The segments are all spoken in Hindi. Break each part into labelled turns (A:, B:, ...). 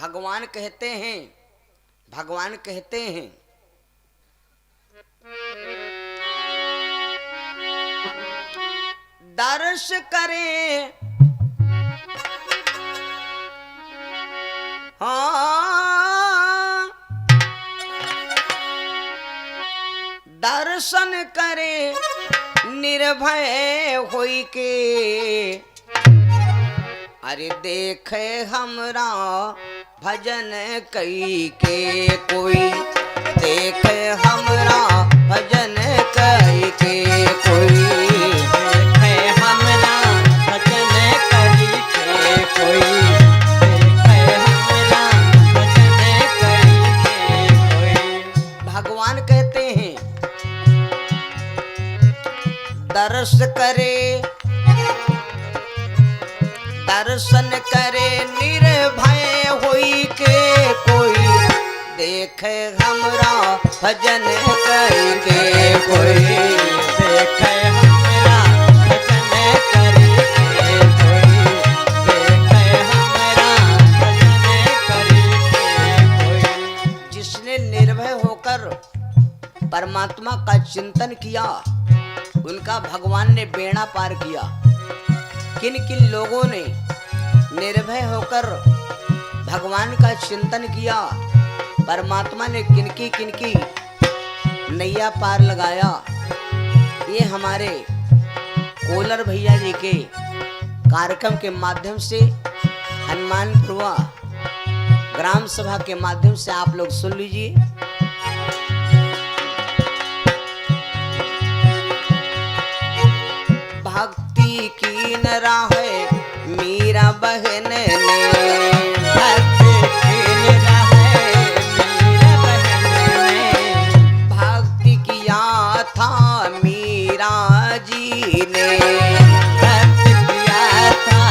A: भगवान कहते हैं दर्श करे हाँ दर्शन करे निर्भय होई के अरे देखे हमरा भजन कई के कोई देखे हमरा भजन कई के कोई देखे हमरा भजन कई के कोई देखे हमरा भजन कई के कोई। भगवान कहते हैं दर्शन करे निर्भय होई के कोई देखे हमरा भजन करके कोई देखे हमरा भजन करके कोई देखे हमरा भजन करके कोई। जिसने निर्भय होकर परमात्मा का चिंतन किया उनका भगवान ने बेड़ा पार किया। किन किन लोगों ने निर्भय होकर भगवान का चिंतन किया परमात्मा ने किनकी नैया पार लगाया। ये हमारे कोलर भैया जी के कार्यक्रम के माध्यम से हनुमानपुरवा ग्राम सभा के माध्यम से आप लोग सुन लीजिए। भक्ति की न राह मीरा बहन ने भक्ति की न राह मीरा बहन ने भक्ति किया था मीरा जी ने भक्ति किया था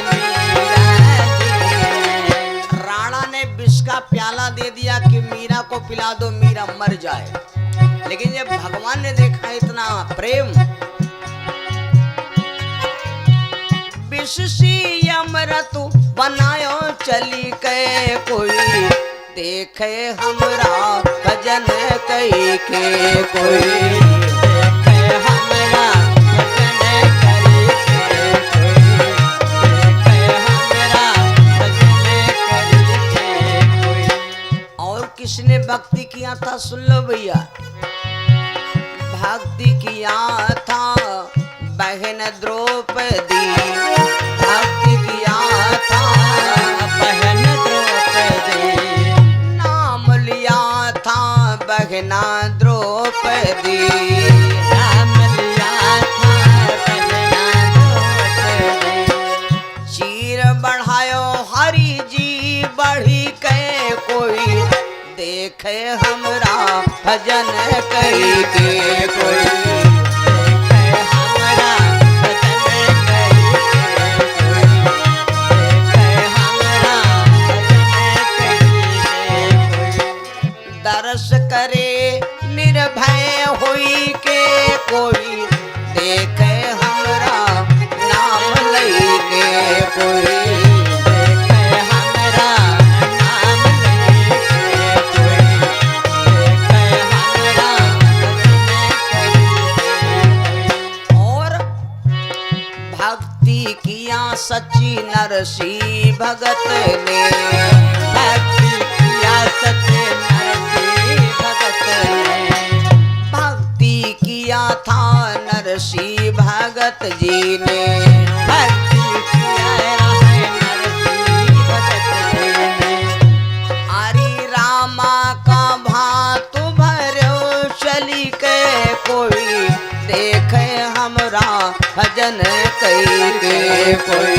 A: मीरा जी ने। राणा ने विष का प्याला दे दिया कि मीरा को पिला दो मीरा मर जाए, लेकिन जब भगवान ने देखा इतना प्रेम विषसी अमृत बनायो चली के कोई देखे हमरा भजन कई के कोई देखे हमरा भजन कई के कोई देखे हमरा भजन कई के कोई। और किसने भक्ति किया था सुन लो भैया। भक्ति किया था बहन द्रौपदी भक्ति किया था बहन द्रौपदी नाम लिया था बहना द्रौपदी नाम लिया था बहना द्रौपदी। चीर बढ़ायो हरि जी बढ़ी के कोई देखे हमरा भजन कई के कोई दर्श करे निर्भय होई के कोई देखे हमरा नाम लई के कोई देखे हमरा नाम लई के कोई देखे हमरा और भक्ति किया सच्ची नरसी भगत ने भक्ति किया सच्ची भक्ति किया था नरसी भगत जी ने भक्ति किया है नरसी भगत जी ने। हरि रामा का भातु भरो चली के कोई देखे हमरा भजन कई के कोई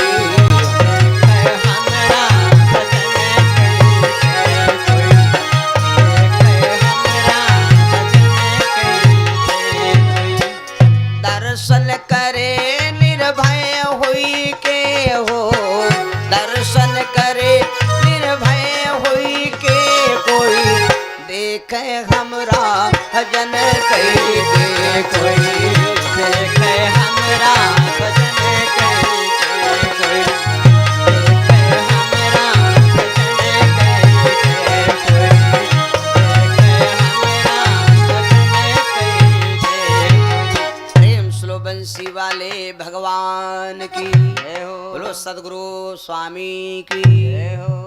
A: दर्शन करे निर्भय होई के हो दर्शन करे निर्भय होई के कोई देखे हमरा भजन कई के कोई देखे हमरा भजन कई के कोई देखे हमरा भजन कई बंसी वाले भगवान की
B: जय हो
A: बोलो सदगुरु स्वामी की
B: जय हो